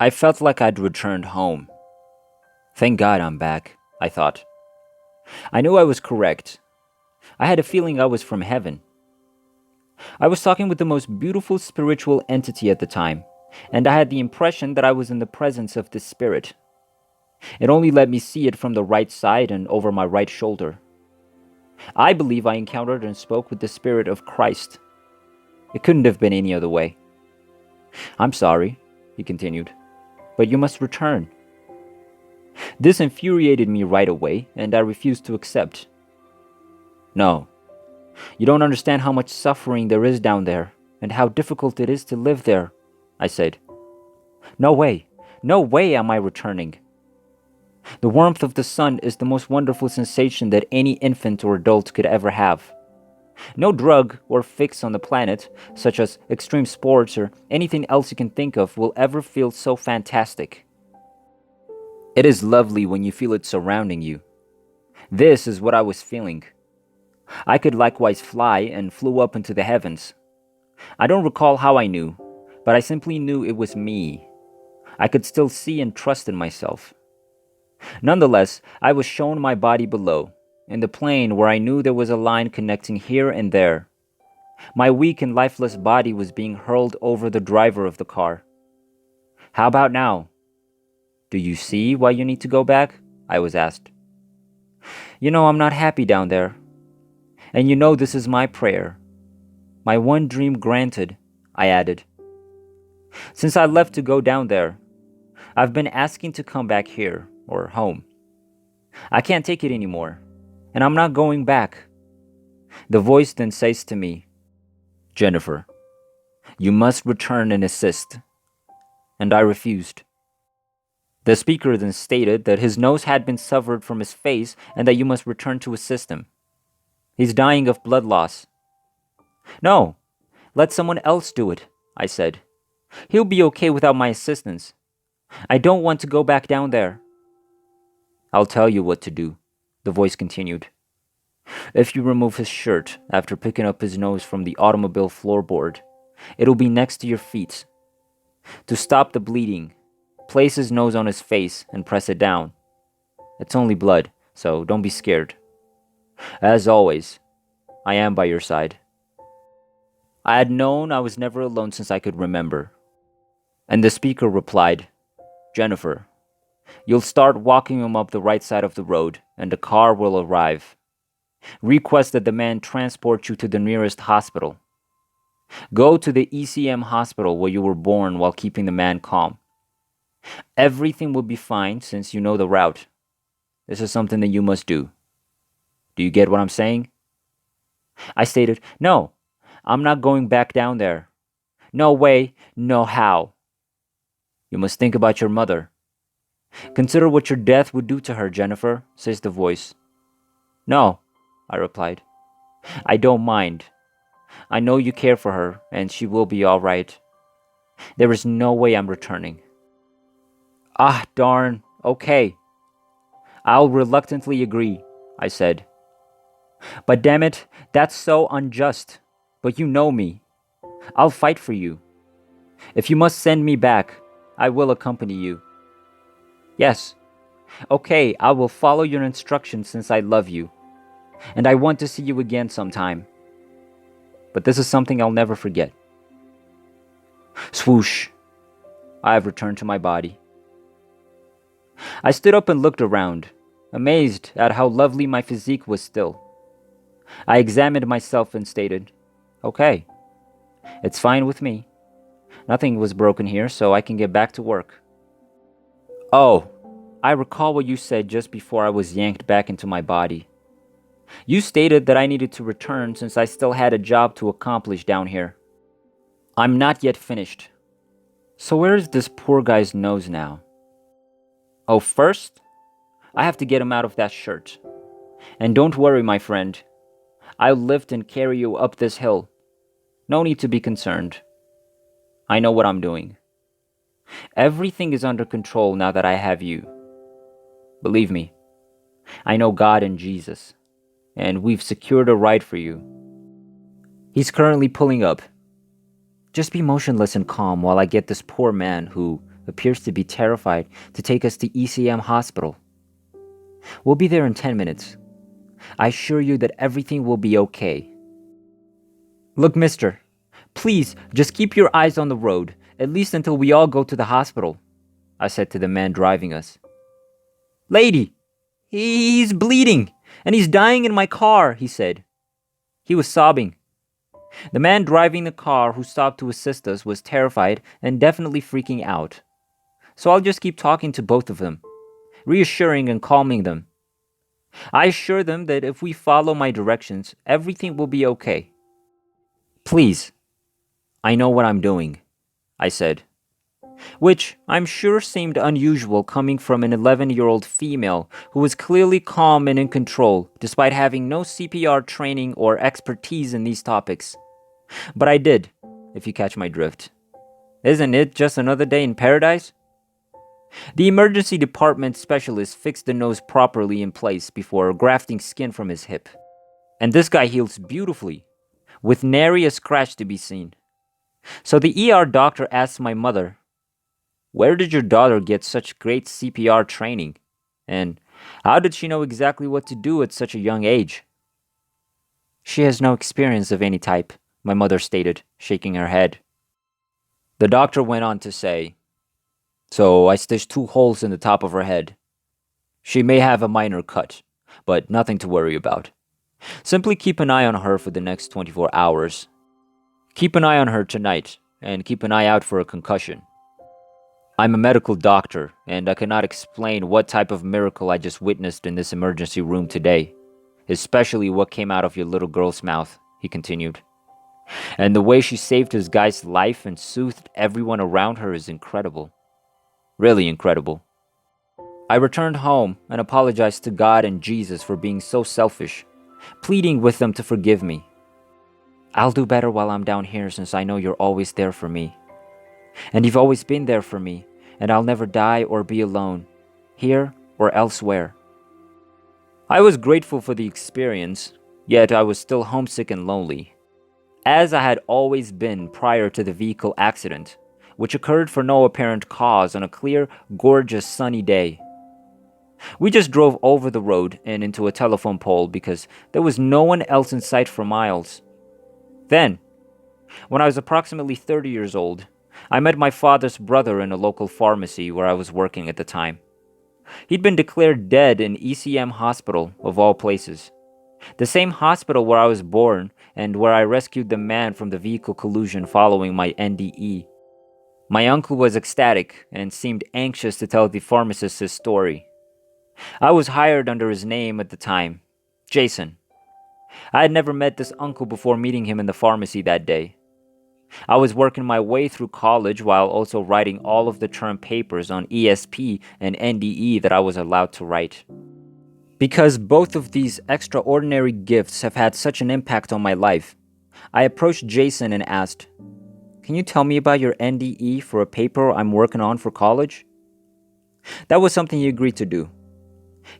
I felt like I'd returned home. Thank God I'm back, I thought. I knew I was correct. I had a feeling I was from heaven. I was talking with the most beautiful spiritual entity at the time, and I had the impression that I was in the presence of this spirit. It only let me see it from the right side and over my right shoulder. I believe I encountered and spoke with the spirit of Christ. It couldn't have been any other way. I'm sorry, he continued, but you must return. This infuriated me right away, and I refused to accept. No, you don't understand how much suffering there is down there, and how difficult it is to live there, I said. No way am I returning. The warmth of the sun is the most wonderful sensation that any infant or adult could ever have. No drug or fix on the planet, such as extreme sports or anything else you can think of, will ever feel so fantastic. It is lovely when you feel it surrounding you. This is what I was feeling. I could likewise fly and flew up into the heavens. I don't recall how I knew, but I simply knew it was me. I could still see and trust in myself. Nonetheless, I was shown my body below, in the plane where I knew there was a line connecting here and there. My weak and lifeless body was being hurled over the driver of the car. How about now? Do you see why you need to go back? I was asked. You know I'm not happy down there. And you know this is my prayer. My one dream granted, I added. Since I left to go down there, I've been asking to come back here, or home. I can't take it anymore, and I'm not going back. The voice then says to me, Jennifer, you must return and assist. And I refused. The speaker then stated that his nose had been severed from his face and that you must return to assist him. He's dying of blood loss. No, let someone else do it, I said. He'll be okay without my assistance. I don't want to go back down there. I'll tell you what to do, the voice continued. If you remove his shirt after picking up his nose from the automobile floorboard, it'll be next to your feet. To stop the bleeding, place his nose on his face and press it down. It's only blood, so don't be scared. As always, I am by your side. I had known I was never alone since I could remember. And the speaker replied, Jennifer, you'll start walking him up the right side of the road, and the car will arrive. Request that the man transport you to the nearest hospital. Go to the ECM hospital where you were born while keeping the man calm. Everything will be fine since you know the route. This is something that you must do. Do you get what I'm saying? I stated, no, I'm not going back down there. No way, no how. You must think about your mother. Consider what your death would do to her, Jennifer, says the voice. No, I replied. I don't mind. I know you care for her, and she will be all right. There is no way I'm returning. Ah, darn, okay. I'll reluctantly agree, I said. But damn it, that's so unjust. But you know me. I'll fight for you. If you must send me back, I will accompany you. Yes. Okay, I will follow your instructions since I love you. And I want to see you again sometime. But this is something I'll never forget. Swoosh. I have returned to my body. I stood up and looked around, amazed at how lovely my physique was still. I examined myself and stated, okay, it's fine with me. Nothing was broken here, so I can get back to work. Oh, I recall what you said just before I was yanked back into my body. You stated that I needed to return since I still had a job to accomplish down here. I'm not yet finished. So where is this poor guy's nose now? Oh, first, I have to get him out of that shirt. And don't worry, my friend. I'll lift and carry you up this hill. No need to be concerned. I know what I'm doing. Everything is under control now that I have you. Believe me, I know God and Jesus, and we've secured a ride for you. He's currently pulling up. Just be motionless and calm while I get this poor man, who appears to be terrified to take us to ECM hospital. We'll be there in 10 minutes. I assure you that everything will be okay. Look, mister, please just keep your eyes on the road, at least until we all go to the hospital, I said to the man driving us. Lady, he's bleeding, and he's dying in my car, he said. He was sobbing. The man driving the car who stopped to assist us was terrified and definitely freaking out. So I'll just keep talking to both of them, reassuring and calming them. I assure them that if we follow my directions, everything will be okay. Please, I know what I'm doing, I said, which I'm sure seemed unusual coming from an 11-year-old female who was clearly calm and in control despite having no CPR training or expertise in these topics. But I did, if you catch my drift. Isn't it just another day in paradise? The emergency department specialist fixed the nose properly in place before grafting skin from his hip. And this guy heals beautifully, with nary a scratch to be seen. So the ER doctor asked my mother, "Where did your daughter get such great CPR training? And how did she know exactly what to do at such a young age?" "She has no experience of any type," my mother stated, shaking her head. The doctor went on to say, "So I stitched 2 holes in the top of her head. She may have a minor cut, but nothing to worry about. Simply keep an eye on her for the next 24 hours. Keep an eye on her tonight, and keep an eye out for a concussion. I'm a medical doctor, and I cannot explain what type of miracle I just witnessed in this emergency room today, especially what came out of your little girl's mouth," he continued. "And the way she saved this guy's life and soothed everyone around her is incredible. Really incredible. I returned home and apologized to God and Jesus for being so selfish, pleading with them to forgive me. I'll do better while I'm down here since I know you're always there for me. And you've always been there for me, and I'll never die or be alone, here or elsewhere." I was grateful for the experience, yet I was still homesick and lonely, as I had always been prior to the vehicle accident, which occurred for no apparent cause on a clear, gorgeous, sunny day. We just drove over the road and into a telephone pole because there was no one else in sight for miles. Then, when I was approximately 30 years old, I met my father's brother in a local pharmacy where I was working at the time. He'd been declared dead in ECM hospital, of all places. The same hospital where I was born and where I rescued the man from the vehicle collision following my NDE. My uncle was ecstatic and seemed anxious to tell the pharmacist his story. I was hired under his name at the time, Jason. I had never met this uncle before meeting him in the pharmacy that day. I was working my way through college while also writing all of the term papers on ESP and NDE that I was allowed to write. Because both of these extraordinary gifts have had such an impact on my life, I approached Jason and asked, "Can you tell me about your NDE for a paper I'm working on for college?" That was something he agreed to do.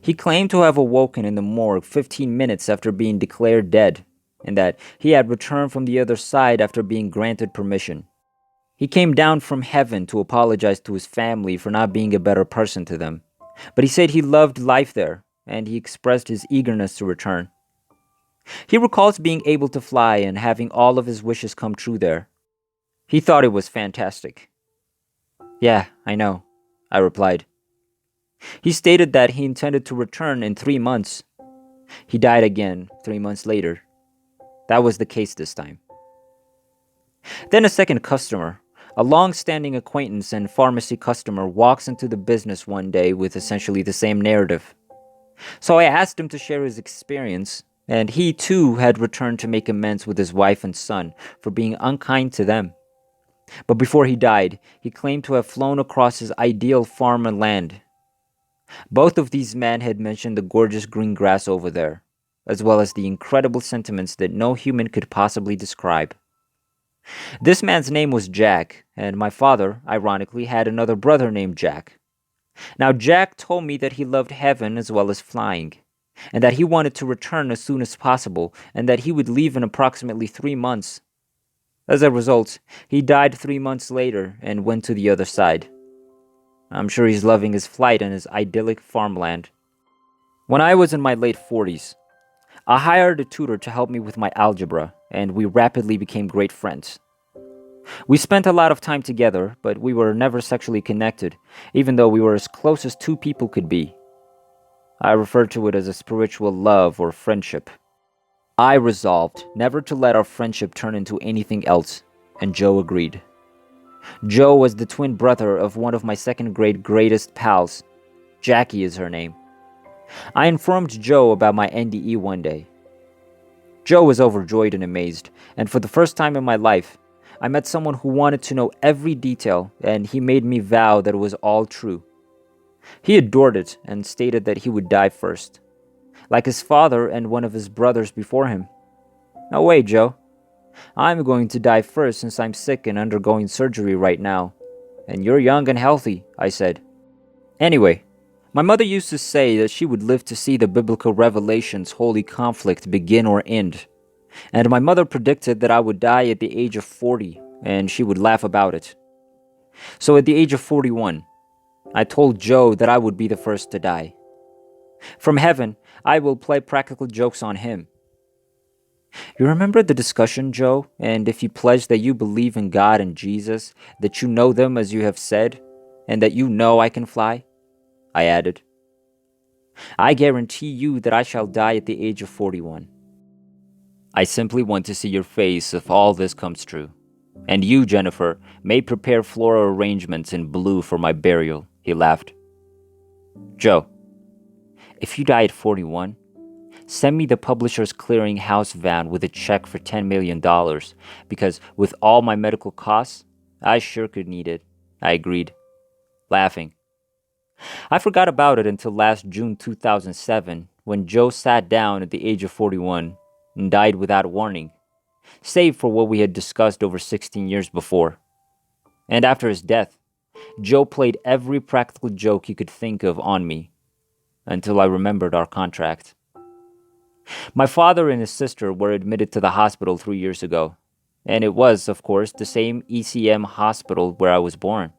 He claimed to have awoken in the morgue 15 minutes after being declared dead, and that he had returned from the other side after being granted permission. He came down from heaven to apologize to his family for not being a better person to them, but he said he loved life there, and he expressed his eagerness to return. He recalls being able to fly and having all of his wishes come true there. He thought it was fantastic. "Yeah, I know," I replied. He stated that he intended to return in 3 months. He died again 3 months later. That was the case this time. Then a second customer, a long-standing acquaintance and pharmacy customer, walks into the business one day with essentially the same narrative. So I asked him to share his experience, and he too had returned to make amends with his wife and son for being unkind to them. But before he died, he claimed to have flown across his ideal farm and land. Both of these men had mentioned the gorgeous green grass over there, as well as the incredible sentiments that no human could possibly describe. This man's name was Jack, and my father, ironically, had another brother named Jack. Now, Jack told me that he loved heaven as well as flying, and that he wanted to return as soon as possible, and that he would leave in approximately 3 months. As a result, he died 3 months later and went to the other side. I'm sure he's loving his flight in his idyllic farmland. When I was in my late 40s, I hired a tutor to help me with my algebra, and we rapidly became great friends. We spent a lot of time together, but we were never sexually connected, even though we were as close as two people could be. I refer to it as a spiritual love or friendship. I resolved never to let our friendship turn into anything else, and Joe agreed. Joe was the twin brother of one of my second grade greatest pals. Jackie is her name. I informed Joe about my NDE one day. Joe was overjoyed and amazed, and for the first time in my life, I met someone who wanted to know every detail, and he made me vow that it was all true. He adored it and stated that he would die first, like his father and one of his brothers before him. No way, Joe. I'm going to die first since I'm sick and undergoing surgery right now. And you're young and healthy, I said. Anyway, my mother used to say that she would live to see the biblical revelation's holy conflict begin or end. And my mother predicted that I would die at the age of 40, and she would laugh about it. So at the age of 41, I told Joe that I would be the first to die. From heaven, I will play practical jokes on him. You remember the discussion, Joe? And if you pledge that you believe in God and Jesus, that you know them as you have said, and that you know I can fly? I added. I guarantee you that I shall die at the age of 41. I simply want to see your face if all this comes true. And you, Jennifer, may prepare floral arrangements in blue for my burial, he laughed. Joe, if you die at 41, send me the Publishers Clearinghouse van with a check for $10 million, because with all my medical costs, I sure could need it. I agreed, laughing. I forgot about it until last June 2007, when Joe sat down at the age of 41 and died without warning, save for what we had discussed over 16 years before. And after his death, Joe played every practical joke he could think of on me, until I remembered our contract. My father and his sister were admitted to the hospital 3 years ago, and it was, of course, the same ECM hospital where I was born.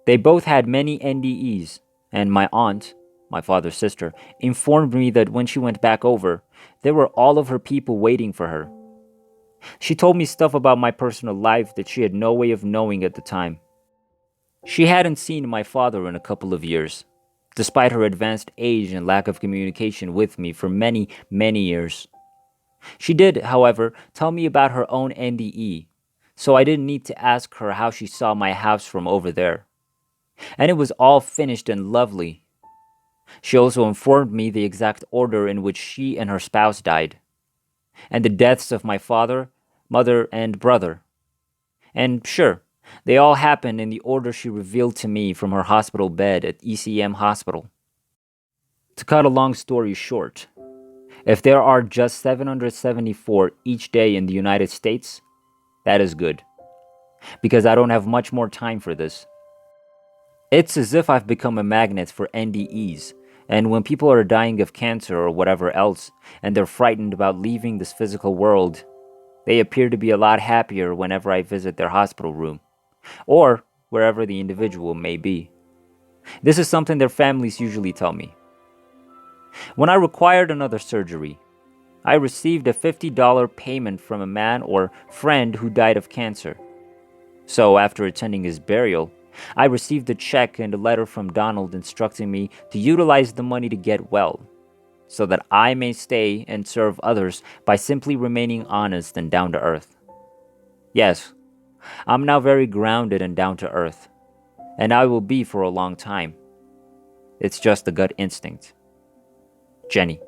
They both had many NDEs, and my aunt, my father's sister, informed me that when she went back over, there were all of her people waiting for her. She told me stuff about my personal life that she had no way of knowing at the time. She hadn't seen my father in a couple of years, despite her advanced age and lack of communication with me for many, many years. She did, however, tell me about her own NDE, so I didn't need to ask her how she saw my house from over there. And it was all finished and lovely. She also informed me the exact order in which she and her spouse died, and the deaths of my father, mother, and brother. And sure, they all happened in the order she revealed to me from her hospital bed at ECM Hospital. To cut a long story short, if there are just 774 each day in the United States, that is good, because I don't have much more time for this. It's as if I've become a magnet for NDEs, and when people are dying of cancer or whatever else, and they're frightened about leaving this physical world, they appear to be a lot happier whenever I visit their hospital room, or wherever the individual may be. This is something their families usually tell me. When I required another surgery, I received a $50 payment from a man or friend who died of cancer. So after attending his burial, I received a check and a letter from Donald instructing me to utilize the money to get well, so that I may stay and serve others by simply remaining honest and down to earth. Yes, I'm now very grounded and down to earth, and I will be for a long time. It's just a gut instinct. Jenny.